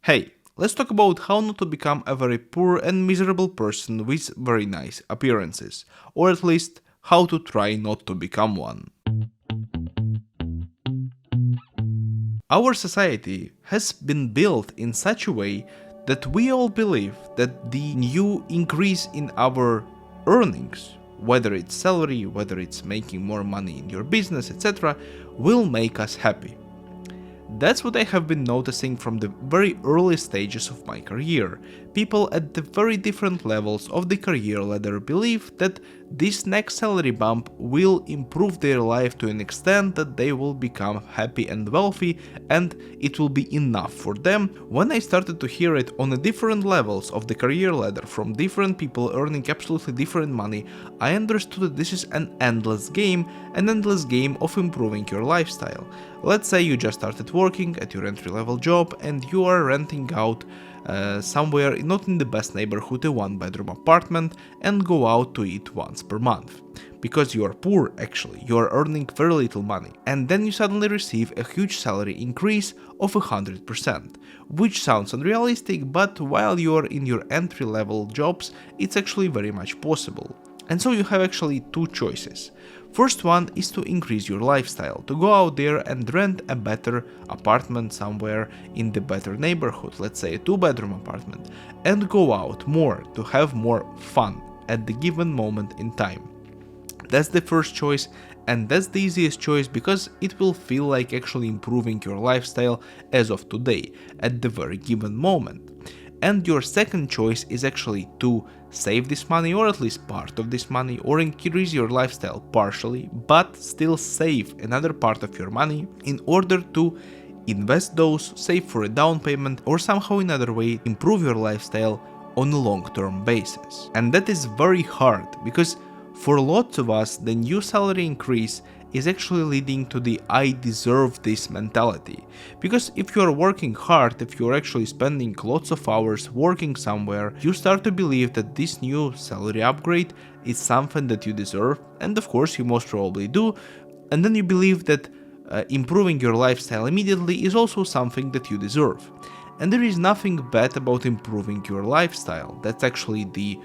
Hey, let's talk about how not to become a very poor and miserable person with very nice appearances, or at least how to try not to become one. Our society has been built in such a way that we all believe that the new increase in our earnings, whether it's salary, whether it's making more money in your business, etc., will make us happy. That's what I have been noticing from the very early stages of my career. People at the very different levels of the career ladder believe that this next salary bump will improve their life to an extent that they will become happy and wealthy, and it will be enough for them. When I started to hear it on the different levels of the career ladder from different people earning absolutely different money, I understood that this is an endless game of improving your lifestyle. Let's say you just started working at your entry-level job and you are renting out somewhere not in the best neighborhood, a one-bedroom apartment, and go out to eat once per month. Because you are poor, actually, you are earning very little money, and then you suddenly receive a huge salary increase of 100%, which sounds unrealistic, but while you are in your entry-level jobs, it's actually very much possible. And so you have actually two choices. First one is to increase your lifestyle, to go out there and rent a better apartment somewhere in the better neighborhood, let's say a 2-bedroom apartment, and go out more, to have more fun at the given moment in time. That's the first choice, and that's the easiest choice because it will feel like actually improving your lifestyle as of today, at the very given moment. And your second choice is actually to save this money, or at least part of this money, or increase your lifestyle partially, but still save another part of your money in order to invest those, save for a down payment, or somehow in another way improve your lifestyle on a long-term basis. And that is very hard because for lots of us, the new salary increase is actually leading to the I deserve this mentality. Because if you are working hard, if you are actually spending lots of hours working somewhere, you start to believe that this new salary upgrade is something that you deserve, and of course you most probably do, and then you believe that improving your lifestyle immediately is also something that you deserve. And there is nothing bad about improving your lifestyle. That's actually the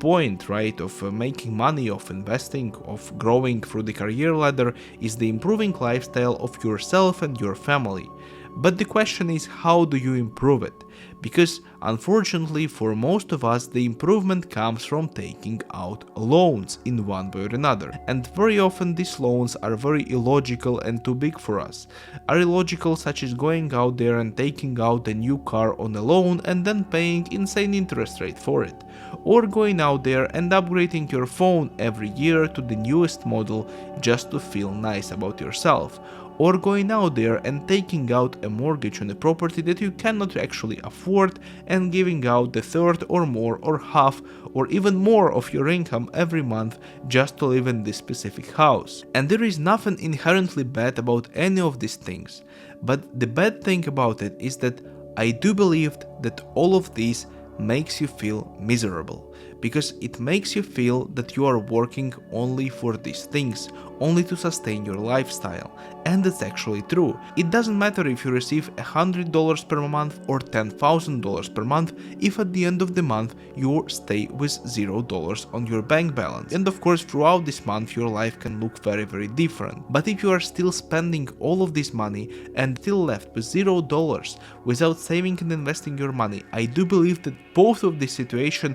point, right, of making money, of investing, of growing through the career ladder is the improving lifestyle of yourself and your family. But the question is, how do you improve it? Because unfortunately for most of us, the improvement comes from taking out loans in one way or another. And very often these loans are very illogical and too big for us. Are illogical, such as going out there and taking out a new car on a loan and then paying insane interest rate for it. Or going out there and upgrading your phone every year to the newest model just to feel nice about yourself. Or going out there and taking out a mortgage on a property that you cannot actually afford and giving out the third or more or half or even more of your income every month just to live in this specific house. And there is nothing inherently bad about any of these things. But the bad thing about it is that I do believe that all of these makes you feel miserable, because it makes you feel that you are working only for these things, only to sustain your lifestyle, and that's actually true. It doesn't matter if you receive $100 per month or $10,000 per month if at the end of the month you stay with $0 on your bank balance. And of course throughout this month your life can look very different. But if you are still spending all of this money and still left with $0 without saving and investing your money, I do believe that both of this situation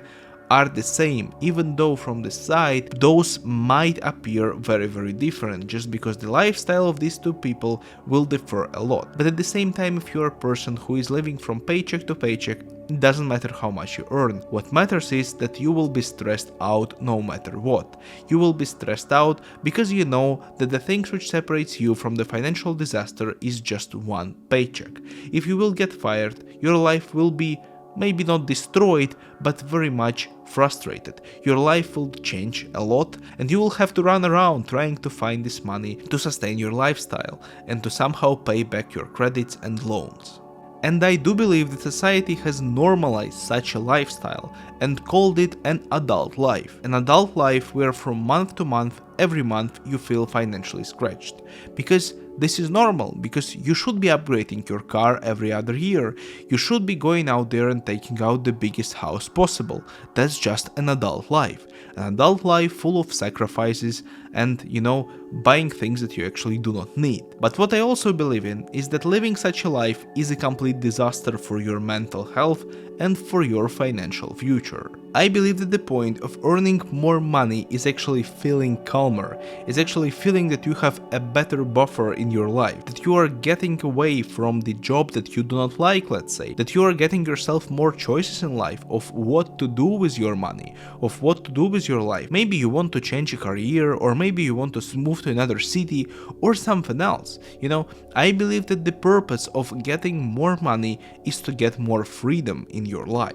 are the same, even though from the side those might appear very different, just because the lifestyle of these two people will differ a lot. But at the same time, if you're a person who is living from paycheck to paycheck, it doesn't matter how much you earn. What matters is that you will be stressed out no matter what. You will be stressed out because you know that the things which separates you from the financial disaster is just one paycheck. If you will get fired, your life will be maybe not destroyed, but very much frustrated. Your life will change a lot and you will have to run around trying to find this money to sustain your lifestyle and to somehow pay back your credits and loans. And I do believe that society has normalized such a lifestyle and called it an adult life. An adult life where from month to month, every month you feel financially scratched. Because This is normal because you should be upgrading your car every other year. You should be going out there and taking out the biggest house possible. That's just an adult life. An adult life full of sacrifices and, buying things that you actually do not need. But what I also believe in is that living such a life is a complete disaster for your mental health and for your financial future. I believe that the point of earning more money is actually feeling calmer, is actually feeling that you have a better buffer in your life, that you are getting away from the job that you do not like, let's say, that you are getting yourself more choices in life of what to do with your money, of what to do with your life. Maybe you want to change a career, or maybe you want to move to another city or something else. I believe that the purpose of getting more money is to get more freedom in your life.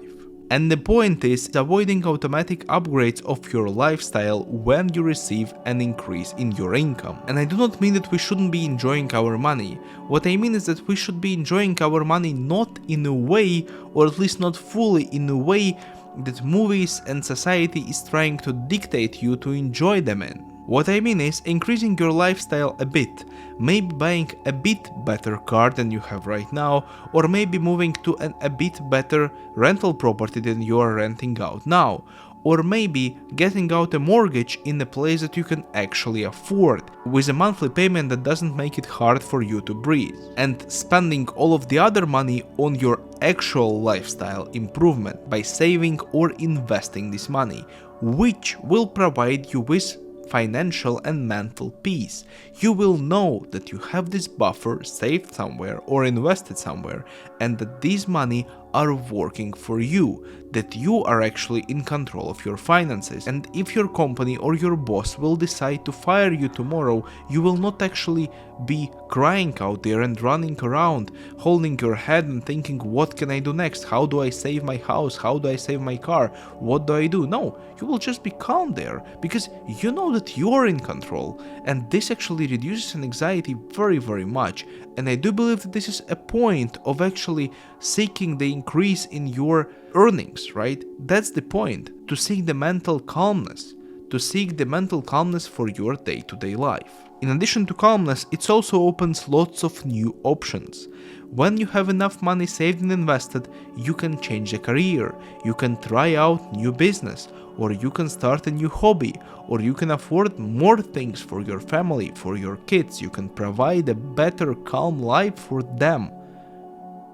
And the point is avoiding automatic upgrades of your lifestyle when you receive an increase in your income. And I do not mean that we shouldn't be enjoying our money. What I mean is that we should be enjoying our money not in a way, or at least not fully in a way, that movies and society is trying to dictate you to enjoy them in. What I mean is increasing your lifestyle a bit, maybe buying a bit better car than you have right now, or maybe moving to a bit better rental property than you are renting out now, or maybe getting out a mortgage in a place that you can actually afford, with a monthly payment that doesn't make it hard for you to breathe, and spending all of the other money on your actual lifestyle improvement by saving or investing this money, which will provide you with financial and mental peace. You will know that you have this buffer saved somewhere or invested somewhere, and that these money are working for you, that you are actually in control of your finances. And if your company or your boss will decide to fire you tomorrow, you will not actually be crying out there and running around, holding your head and thinking, what can I do next? How do I save my house? How do I save my car? What do I do? No, you will just be calm there because you know that you're in control, and this actually reduces anxiety very, very much. And I do believe that this is a point of actually seeking the increase in your earnings, right? That's the point, to seek the mental calmness, for your day-to-day life. In addition to calmness, it also opens lots of new options. When you have enough money saved and invested, you can change a career, you can try out new business, or you can start a new hobby, or you can afford more things for your family, for your kids. You can provide a better, calm life for them,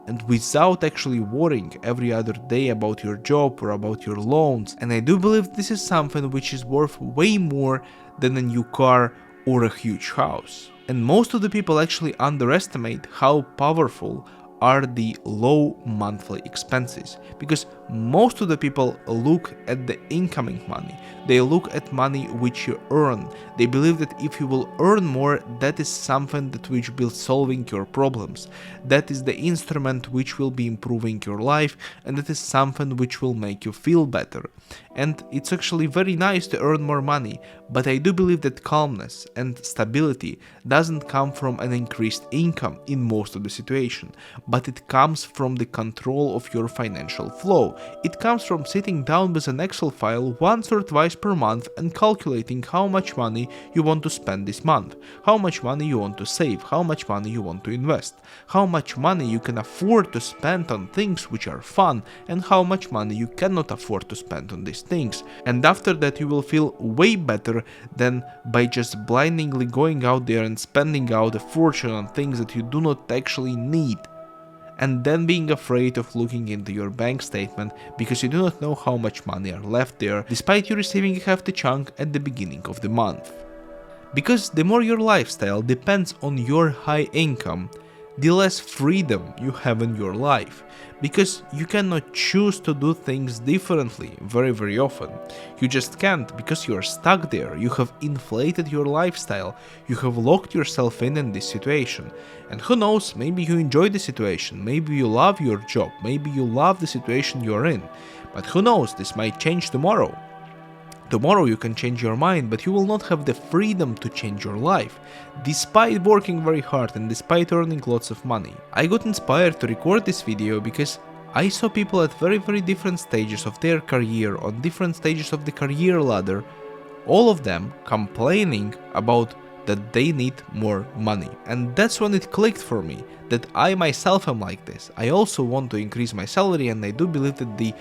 and without actually worrying every other day about your job or about your loans. And I do believe this is something which is worth way more than a new car or a huge house. And most of the people actually underestimate how powerful are the low monthly expenses, because most of the people look at the incoming money, they look at money which you earn. They believe that if you will earn more, that is something that which will solving your problems, that is the instrument which will be improving your life, and that is something which will make you feel better. And it's actually very nice to earn more money, but I do believe that calmness and stability doesn't come from an increased income in most of the situation, but it comes from the control of your financial flow. It comes from sitting down with an Excel file once or twice per month and calculating how much money you want to spend this month, how much money you want to save, how much money you want to invest, how much money you can afford to spend on things which are fun, and how much money you cannot afford to spend on these things. And after that you will feel way better than by just blindly going out there and spending out a fortune on things that you do not actually need, and then being afraid of looking into your bank statement because you do not know how much money are left there, despite you receiving a hefty chunk at the beginning of the month. Because the more your lifestyle depends on your high income, the less freedom you have in your life, because you cannot choose to do things differently very often. You just can't, because you are stuck there. You have inflated your lifestyle, you have locked yourself in this situation. And who knows, maybe you enjoy the situation, maybe you love your job, maybe you love the situation you're in, but who knows, this might change tomorrow. Tomorrow you can change your mind, but you will not have the freedom to change your life, despite working very hard and despite earning lots of money. I got inspired to record this video because I saw people at very different stages of their career, on different stages of the career ladder, all of them complaining about that they need more money. And that's when it clicked for me, that I myself am like this. I also want to increase my salary, and I do believe that the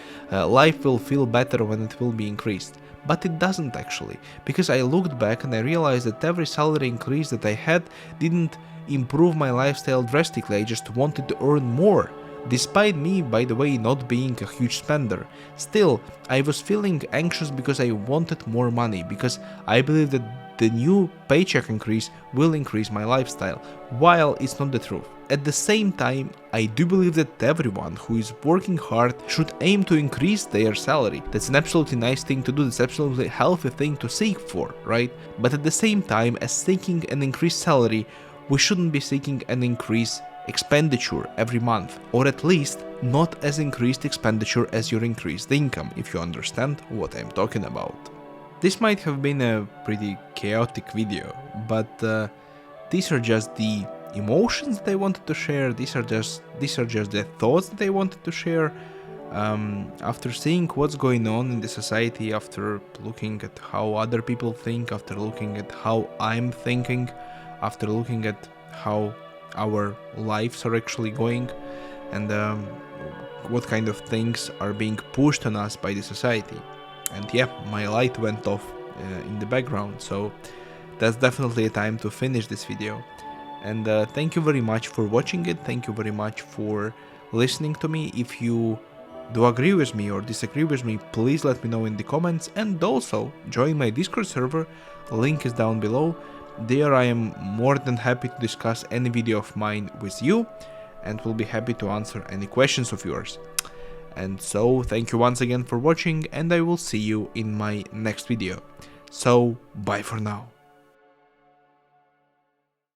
life will feel better when it will be increased. But it doesn't actually, because I looked back and I realized that every salary increase that I had didn't improve my lifestyle drastically. I just wanted to earn more. Despite me, by the way, not being a huge spender, still, I was feeling anxious because I wanted more money, because I believe that the new paycheck increase will increase my lifestyle, while it's not the truth. At the same time, I do believe that everyone who is working hard should aim to increase their salary. That's an absolutely nice thing to do, that's absolutely healthy thing to seek for, right? But at the same time, as seeking an increased salary, we shouldn't be seeking an increased expenditure every month, or at least not as increased expenditure as your increased income, if you understand what I'm talking about. This might have been a pretty chaotic video, but these are just the emotions that I wanted to share. These are just the thoughts that I wanted to share. After seeing what's going on in the society, after looking at how other people think, after looking at how I'm thinking, after looking at how our lives are actually going, and what kind of things are being pushed on us by the society. And yeah, my light went off in the background, so that's definitely a time to finish this video. And thank you very much for watching it, thank you very much for listening to me. If you do agree with me or disagree with me, please let me know in the comments, and also join my Discord server, link is down below. There I am more than happy to discuss any video of mine with you, and will be happy to answer any questions of yours. And so, thank you once again for watching, and I will see you in my next video. So, bye for now.